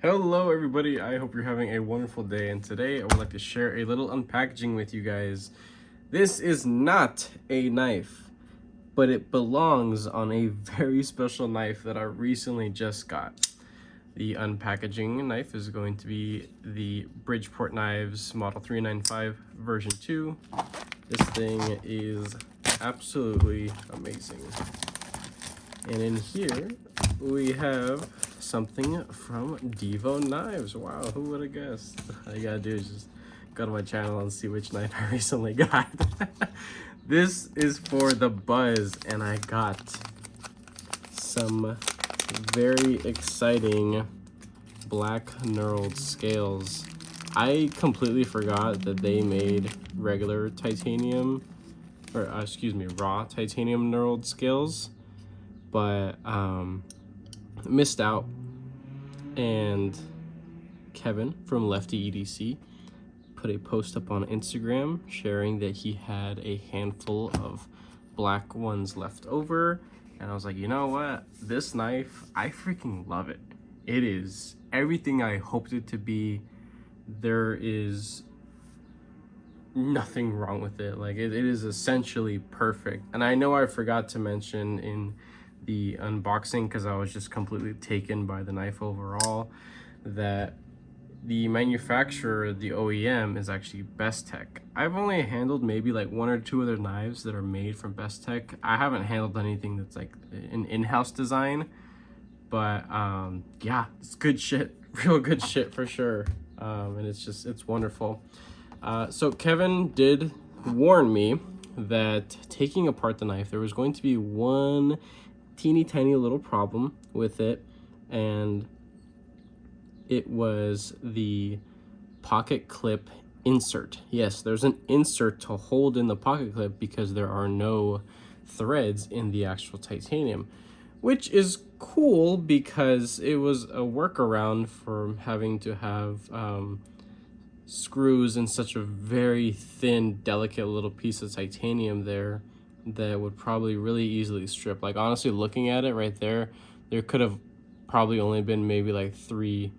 Hello everybody, I hope you're having a wonderful day, and today I would like to share a little unpackaging with you guys. This is not a knife, but it belongs on a very special knife that I recently just got. The unpackaging knife is going to be the Bridgeport Knives Model 395 version 2. This thing is absolutely amazing. And in here we have something from Divo Knives. Wow, who would have guessed? All you gotta do is just go to my channel and see which knife I recently got. This is for the buzz, and I got some very exciting black knurled scales. I completely forgot that they made regular titanium, or excuse me, raw titanium knurled scales, but missed out. And Kevin from Lefty EDC put a post up on Instagram sharing that he had a handful of black ones left over, and I was like, you know what, this knife, I freaking love it. It is everything I hoped it to be. There is nothing wrong with it. Like it is essentially perfect. And I know I forgot to mention in the unboxing, because I was just completely taken by the knife overall, that the manufacturer, the OEM, is actually Bestech. I've only handled maybe like one or two other knives that are made from Bestech. I haven't handled anything that's like an in-house design, but yeah, it's good shit, real good shit for sure. And it's wonderful. So Kevin did warn me that taking apart the knife, there was going to be one teeny tiny little problem with it, and it was the pocket clip insert. Yes, there's an insert to hold in the pocket clip because there are no threads in the actual titanium, which is cool because it was a workaround for having to have screws in such a very thin, delicate little piece of titanium there that would probably really easily strip. Like honestly, looking at it right there, there could have probably only been maybe like three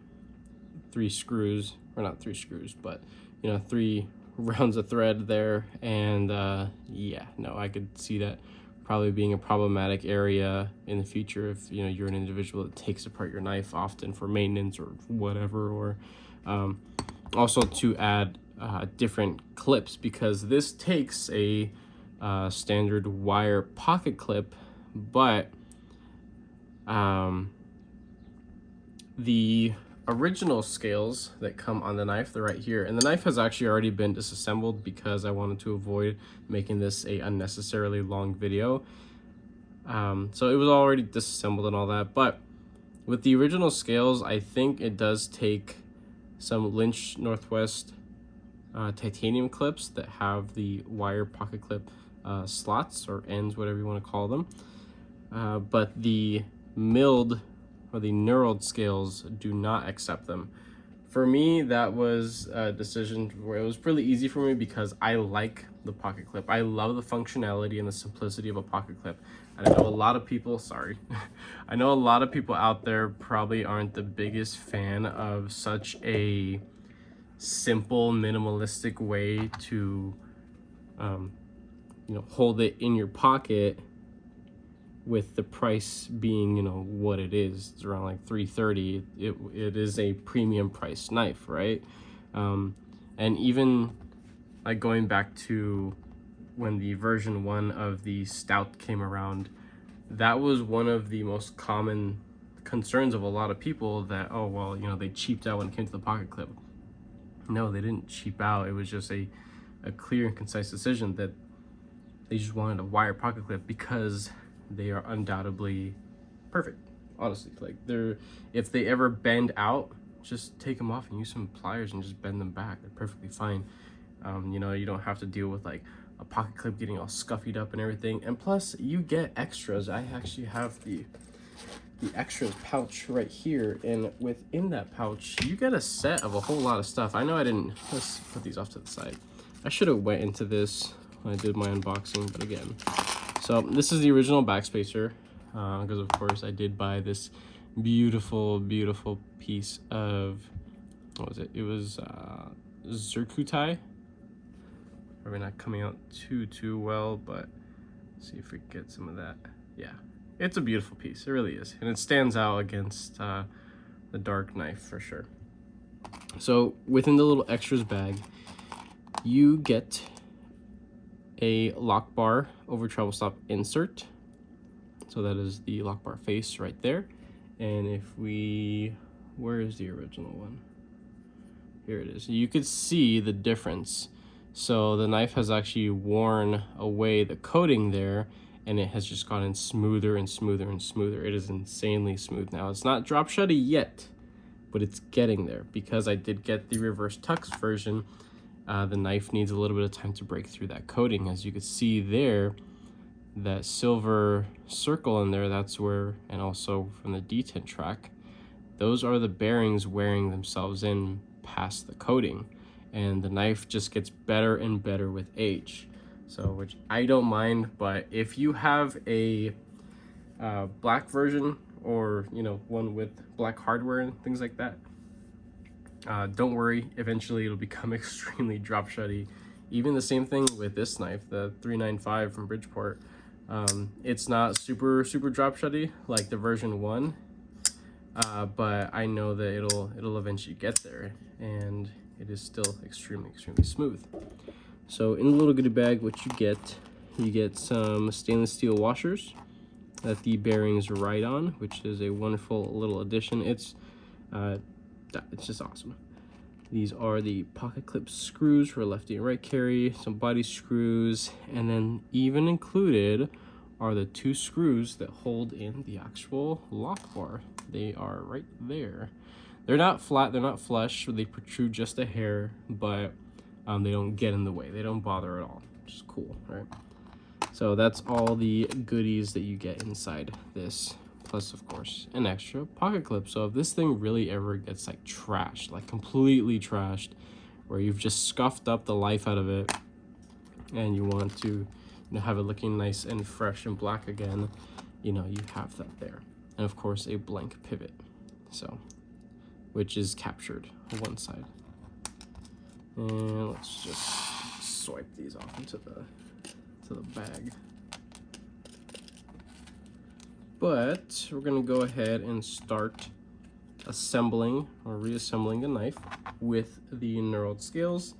screws, or not three screws, but you know, 3 rounds of thread there. And yeah, no, I could see that probably being a problematic area in the future if you know you're an individual that takes apart your knife often for maintenance or whatever, or also to add different clips, because this takes a standard wire pocket clip, but the original scales that come on the knife, they're right here, and the knife has actually already been disassembled because I wanted to avoid making this a unnecessarily long video. So it was already disassembled and all that, but with the original scales, I think it does take some Lynch Northwest titanium clips that have the wire pocket clip slots or ends, whatever you want to call them, but the milled or the knurled scales do not accept them. For me, that was a decision where it was really easy for me because I like the pocket clip. I love the functionality and the simplicity of a pocket clip. And I know a lot of people, I know a lot of people out there probably aren't the biggest fan of such a simple, minimalistic way to you know, hold it in your pocket, with the price being, you know, what it is. It's around like $330. It is a premium price knife, right? And even like going back to when the version 1 of the Stout came around, that was one of the most common concerns of a lot of people, that, oh, well, you know, they cheaped out when it came to the pocket clip. No, they didn't cheap out. It was just a clear and concise decision that they just wanted a wire pocket clip because they are undoubtedly perfect. Honestly, like if they ever bend out, just take them off and use some pliers and just bend them back. They're perfectly fine. You know, you don't have to deal with like a pocket clip getting all scuffied up and everything. And plus, you get extras. I actually have the extras pouch right here, and within that pouch, you get a set of a whole lot of stuff. I know I didn't. Let's put these off to the side. I should have went into this when I did my unboxing, but again. So this is the original backspacer, because of course I did buy this Beautiful, beautiful piece of, what was it? It was zircutai. Probably not coming out too well, but let's see if we get some of that. Yeah, it's a beautiful piece. It really is, and it stands out against the dark knife for sure. So within the little extras bag, you get a lock bar over travel stop insert. So that is the lock bar face right there. And if we, where is the original one? Here it is. You could see the difference. So the knife has actually worn away the coating there, and it has just gotten smoother and smoother and smoother. It is insanely smooth now. It's not drop shutty yet, but it's getting there. Because I did get the reverse tux version, the knife needs a little bit of time to break through that coating. As you can see there, that silver circle in there, that's where, and also from the detent track, those are the bearings wearing themselves in past the coating, and the knife just gets better and better with age. So, which I don't mind, but if you have a black version, or you know, one with black hardware and things like that, don't worry, eventually it'll become extremely drop shutty. Even the same thing with this knife, the 395 from Bridgeport. It's not super drop shutty like the version 1, but I know that it'll eventually get there, and it is still extremely smooth. So in the little goodie bag, what you get some stainless steel washers that the bearings ride on, which is a wonderful little addition. It's just awesome. These are the pocket clip screws for lefty and right carry, some body screws, and then even included are the 2 screws that hold in the actual lock bar. They are right there. They're not flat, they're not flush, they protrude just a hair, but they don't get in the way. They don't bother at all, which is cool, right? So that's all the goodies that you get inside this. Plus, of course, an extra pocket clip. So if this thing really ever gets like trashed, like completely trashed, where you've just scuffed up the life out of it, and you want to, you know, have it looking nice and fresh and black again, you know, you have that there. And of course, a blank pivot, so, which is captured on one side. And let's just swipe these off into the bag. But we're gonna go ahead and start assembling or reassembling the knife with the knurled scales.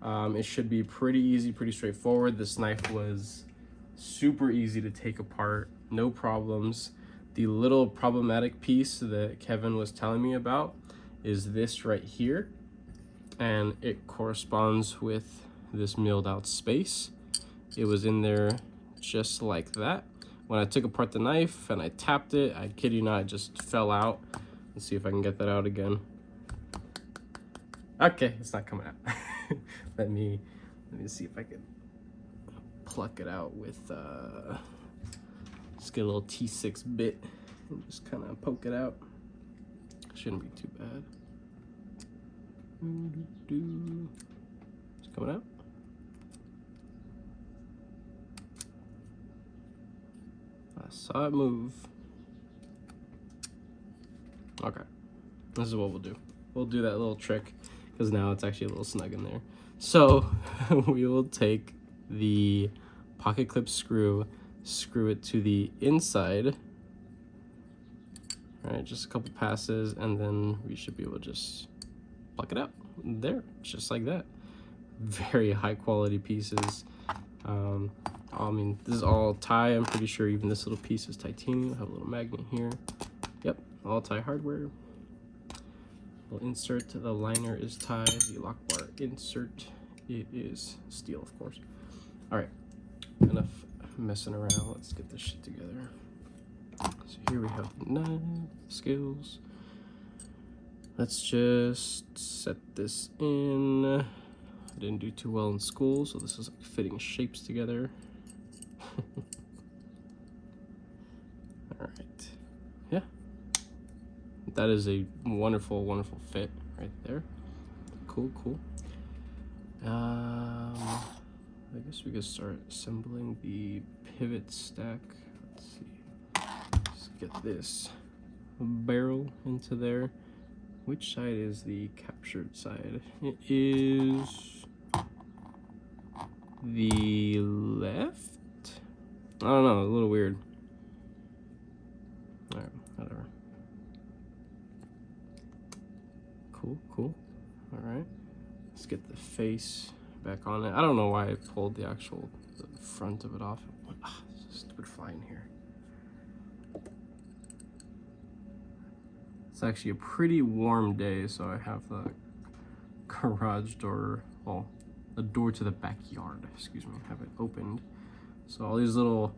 It should be pretty easy, pretty straightforward. This knife was super easy to take apart, no problems. The little problematic piece that Kevin was telling me about is this right here, and it corresponds with this milled out space. It was in there just like that. When I took apart the knife and I tapped it, I kid you not, it just fell out. Let's see if I can get that out again. Okay, it's not coming out. let me see if I can pluck it out with just get a little T6 bit and just kind of poke it out. Shouldn't be too bad. It's coming out. I saw it move. Okay, this is what we'll do. We'll do that little trick because now it's actually a little snug in there. So we will take the pocket clip screw, screw it to the inside. All right, just a couple passes, and then we should be able to just pluck it out. There, just like that. Very high quality pieces. I mean, this is all tie. I'm pretty sure even this little piece is titanium. I have a little magnet here. Yep, all tie hardware. We'll insert, the liner is tie, the lock bar insert, it is steel, of course. All right, enough messing around. Let's get this shit together. So here we have the knife, scales. Let's just set this in. I didn't do too well in school, so this is like fitting shapes together. All right, yeah, that is a wonderful fit right there. Cool. I guess we could start assembling the pivot stack. Let's see, let's get this barrel into there. Which side is the captured side? It is the left? I don't know, a little weird. Alright, whatever. Cool, cool. Alright. Let's get the face back on it. I don't know why I pulled the front of it off. Stupid fly in here. It's actually a pretty warm day, so I have the garage door, well, the door to the backyard, excuse me, have it opened. So all these little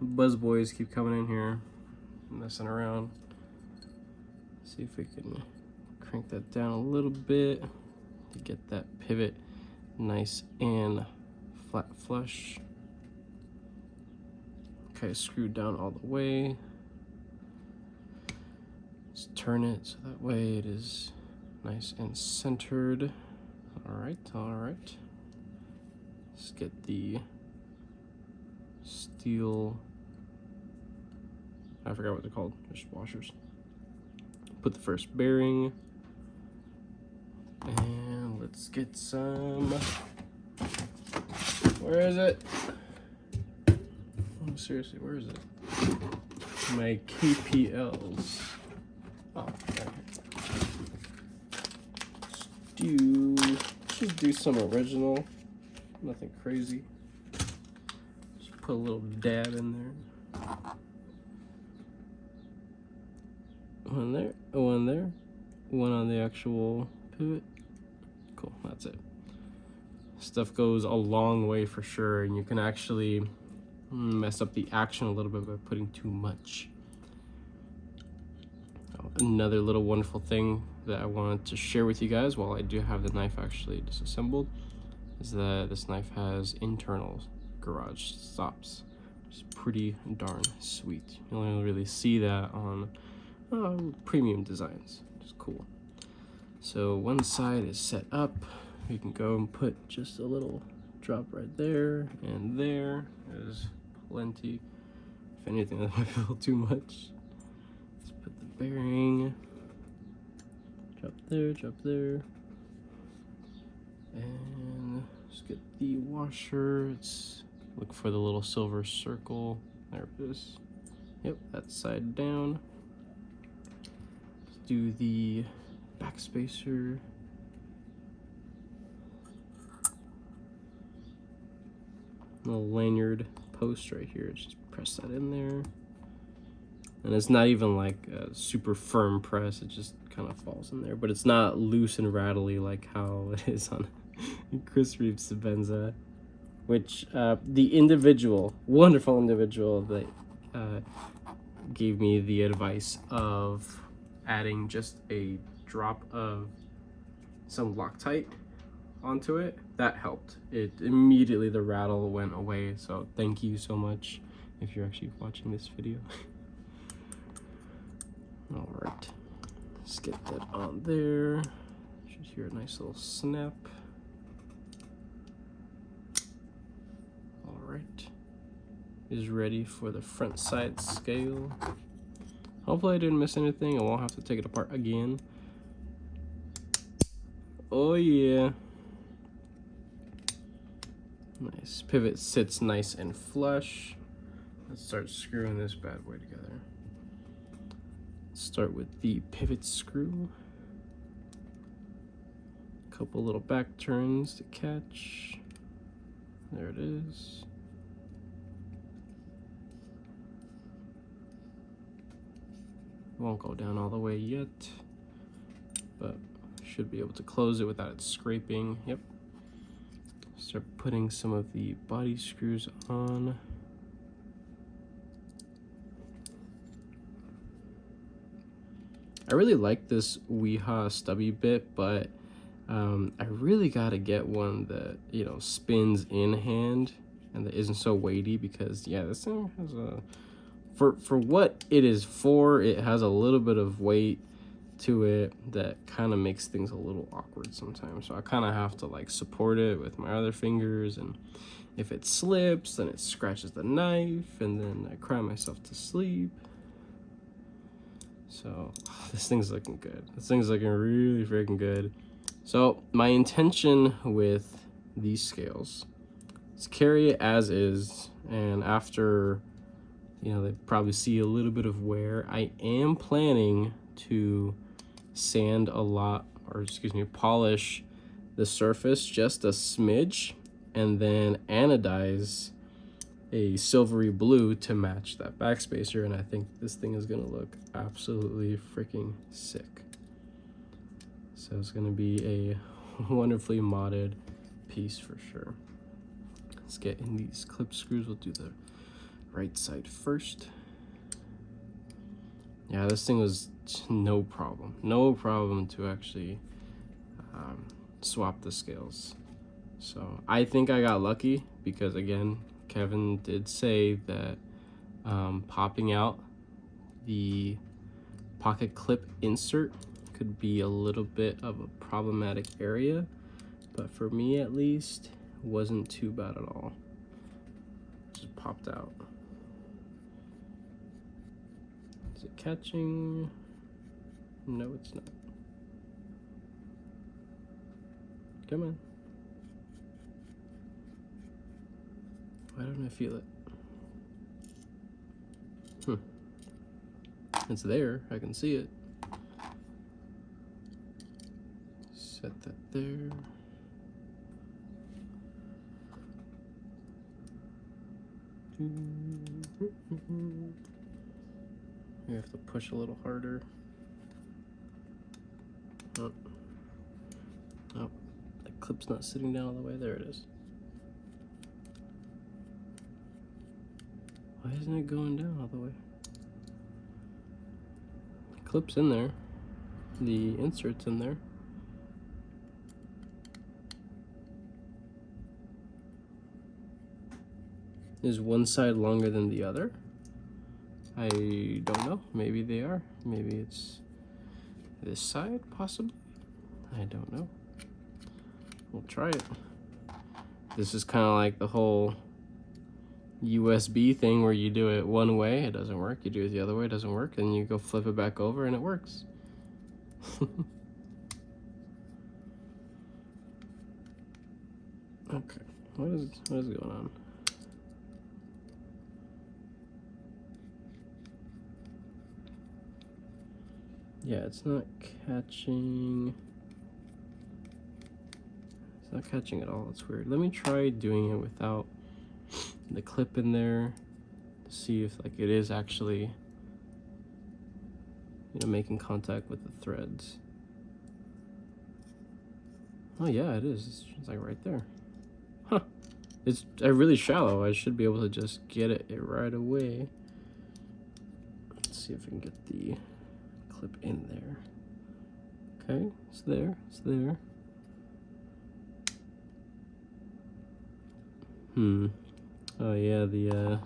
buzz boys keep coming in here, messing around. See if we can crank that down a little bit to get that pivot nice and flat flush. Okay, screwed down all the way. Let's turn it so that way it is nice and centered. All right, all right. Let's get the steel, I forgot what they're called, just washers. Put the first bearing, and let's get some, where is it? Oh, seriously, where is it? My KPLs. Oh, okay. Just do some original, nothing crazy. Just put a little dab in there. One there, one there, one on the actual pivot. Cool, that's it. Stuff goes a long way for sure, and you can actually mess up the action a little bit by putting too much. Another little wonderful thing that I wanted to share with you guys while I do have the knife actually disassembled is that this knife has internal garage stops, which is pretty darn sweet. You only really see that on premium designs, which is cool. So one side is set up. You can go and put just a little drop right there, and there is plenty. If anything, that might feel too much. Let's put the bearing. Drop there. And let's get the washer. Let's look for the little silver circle. There it is. Yep, that side down. Let's do the back spacer. Little lanyard post right here. Just press that in there. And it's not even like a super firm press, it just kind of falls in there. But it's not loose and rattly like how it is on Chris Reeves' Sebenza, which the wonderful individual that gave me the advice of adding just a drop of some Loctite onto it, that helped. It immediately, the rattle went away, so thank you so much if you're actually watching this video. All right, let's get that on there. Should hear a nice little snap. All right, is ready for the front side scale. Hopefully I didn't miss anything. I won't have to take it apart again. Oh yeah. Nice, pivot sits nice and flush. Let's start screwing this bad boy together. Start with the pivot screw. Couple little back turns to catch. There it is. Won't go down all the way yet, but should be able to close it without it scraping. Yep. Start putting some of the body screws on. I really like this Weeha stubby bit, but I really gotta get one that, you know, spins in hand and that isn't so weighty, because yeah, this thing has a, for what it is for, it has a little bit of weight to it that kind of makes things a little awkward sometimes. So I kind of have to like support it with my other fingers, and if it slips, then it scratches the knife, and then I cry myself to sleep. So this thing's looking good. This thing's looking really freaking good. So my intention with these scales is carry it as is, and after, you know, they probably see a little bit of wear, I am planning to sand a lot, or excuse me, polish the surface just a smidge, and then anodize a silvery blue to match that backspacer, and I think this thing is gonna look absolutely freaking sick. So it's gonna be a wonderfully modded piece for sure. Let's get in these clip screws. We'll do the right side first. Yeah, this thing was no problem to actually swap the scales. So I think I got lucky because, again, Kevin did say that popping out the pocket clip insert could be a little bit of a problematic area, but for me at least, it wasn't too bad at all. Just popped out. Is it catching? No, it's not. Come on. Why don't I feel it? It's there, I can see it. Set that there. You have to push a little harder. Oh, the clip's not sitting down all the way. There it is. Why isn't it going down all the way? The clip's in there. The insert's in there. Is one side longer than the other? I don't know. Maybe they are. Maybe it's this side, possibly. I don't know. We'll try it. This is kind of like the whole USB thing where you do it one way, it doesn't work. You do it the other way, it doesn't work, and you go flip it back over and it works. Okay, what is going on? Yeah, it's not catching. It's not catching at all. It's weird. Let me try doing it without the clip in there to see if like it is actually, you know, making contact with the threads. Oh yeah, it is. It's like right there. Huh. It's really shallow. I should be able to just get it right away. Let's see if I can get the clip in there. Okay, it's there. It's there. Oh yeah, the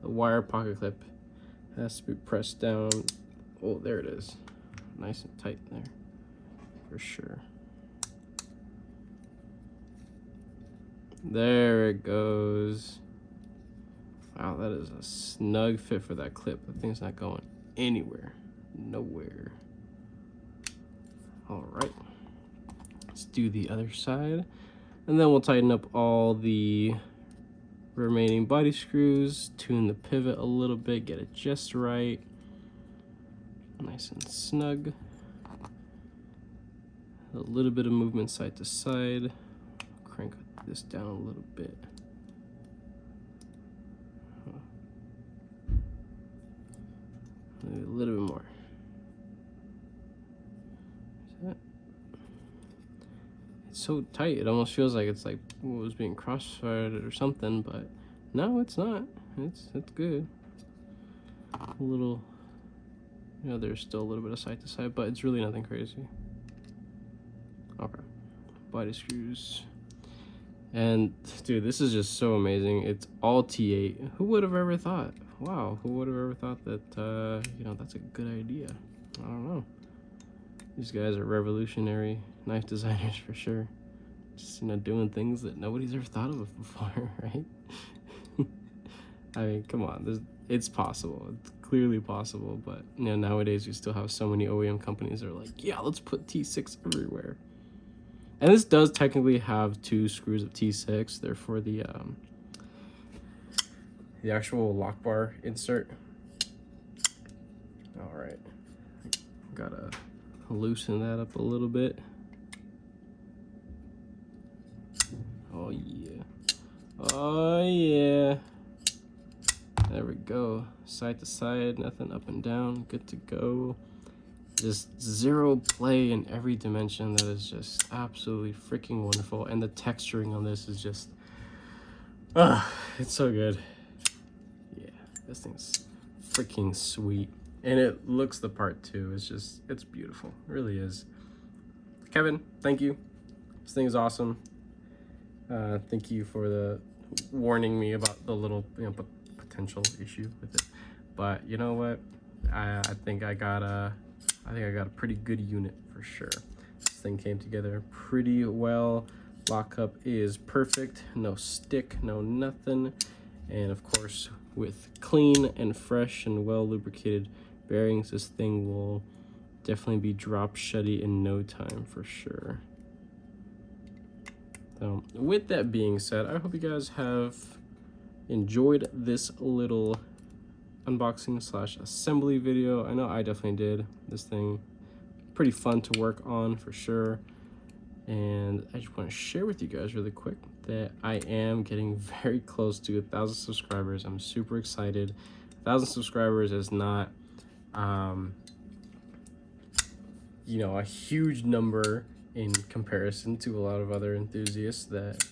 wire pocket clip has to be pressed down. Oh, there it is. Nice and tight there, for sure. There it goes. Wow, that is a snug fit for that clip. The thing's not going anywhere. Nowhere. All right. Let's do the other side. And then we'll tighten up all the remaining body screws, tune the pivot a little bit, get it just right. Nice and snug. A little bit of movement side to side. Crank this down a little bit. Maybe a little bit more. Is that? It's so tight, it almost feels like it's like it was being crossfired or something, but no, it's not. It's good. A little, you know, there's still a little bit of side to side, but it's really nothing crazy. Okay, body screws. And dude, this is just so amazing. It's all T8. Who would have ever thought? Wow, who would have ever thought that, you know, that's a good idea? I don't know. These guys are revolutionary knife designers for sure. Just, you know, doing things that nobody's ever thought of before, right? I mean, come on, it's possible. It's clearly possible, but you know, nowadays we still have so many OEM companies that are like, yeah, let's put T6 everywhere. And this does technically have 2 screws of T6. They're for the actual lock bar insert. All right, gotta loosen that up a little bit. Oh yeah, oh yeah. There we go. Side to side, nothing up and down. Good to go. Just zero play in every dimension. That is just absolutely freaking wonderful. And the texturing on this is just, it's so good. Yeah, this thing's freaking sweet. And it looks the part too. It's beautiful. It really is. Kevin, thank you. This thing is awesome. Thank you for the warning me about the little, potential issue with it. But you know what? I think I got a pretty good unit for sure. This thing came together pretty well. Lockup is perfect. No stick, no nothing. And of course, with clean and fresh and well lubricated bearings, this thing will definitely be drop shutty in no time for sure. So with that being said, I hope you guys have enjoyed this little unboxing / assembly video. I know I definitely did. This thing pretty fun to work on for sure. And I just want to share with you guys really quick that I am getting very close to 1,000 subscribers. I'm super excited. 1,000 subscribers is not a huge number in comparison to a lot of other enthusiasts that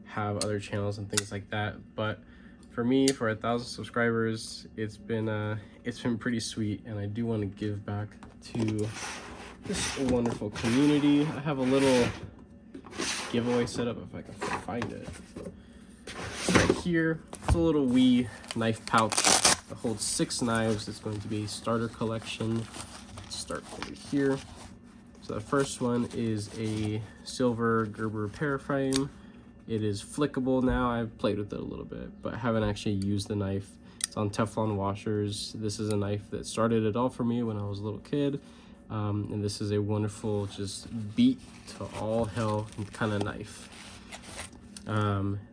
have other channels and things like that, but for me, for 1,000 subscribers, it's been pretty sweet, and I do want to give back to this wonderful community. I have a little giveaway set up if I can find it. It's right here. It's a little wee knife pouch that holds 6 knives. It's going to be a starter collection. Let's start over here. So the first one is a silver Gerber repair frame. It is flickable now. I've played with it a little bit, but I haven't actually used the knife. It's on Teflon washers. This is a knife that started it all for me when I was a little kid. And this is a wonderful, just beat to all hell kind of knife.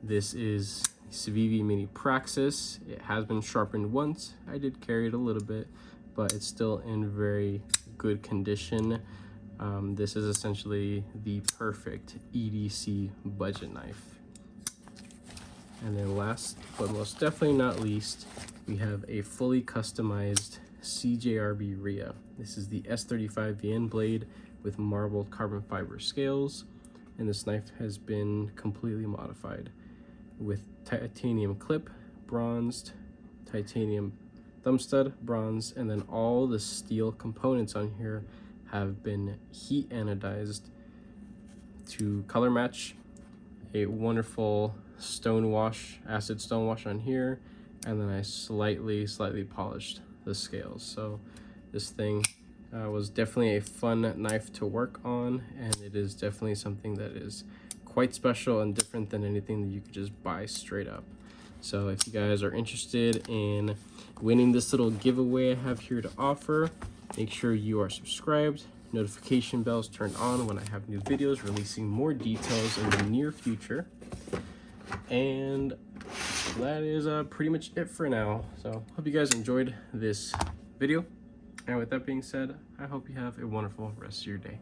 This is Civivi Mini Praxis. It has been sharpened once. I did carry it a little bit, but it's still in very good condition. This is essentially the perfect EDC budget knife. And then last but most definitely not least, we have a fully customized CJRB RIA. This is the S35 VN blade with marbled carbon fiber scales, and this knife has been completely modified with titanium clip, bronzed, titanium thumb stud, bronze, and then all the steel components on here have been heat anodized to color match. A wonderful stone wash, acid stone wash on here, and then I slightly polished the scales. So this thing was definitely a fun knife to work on, and it is definitely something that is quite special and different than anything that you could just buy straight up. So if you guys are interested in winning this little giveaway I have here to offer, make sure you are subscribed, notification bells turned on when I have new videos releasing more details in the near future. And that is pretty much it for now. So hope you guys enjoyed this video. And with that being said, I hope you have a wonderful rest of your day.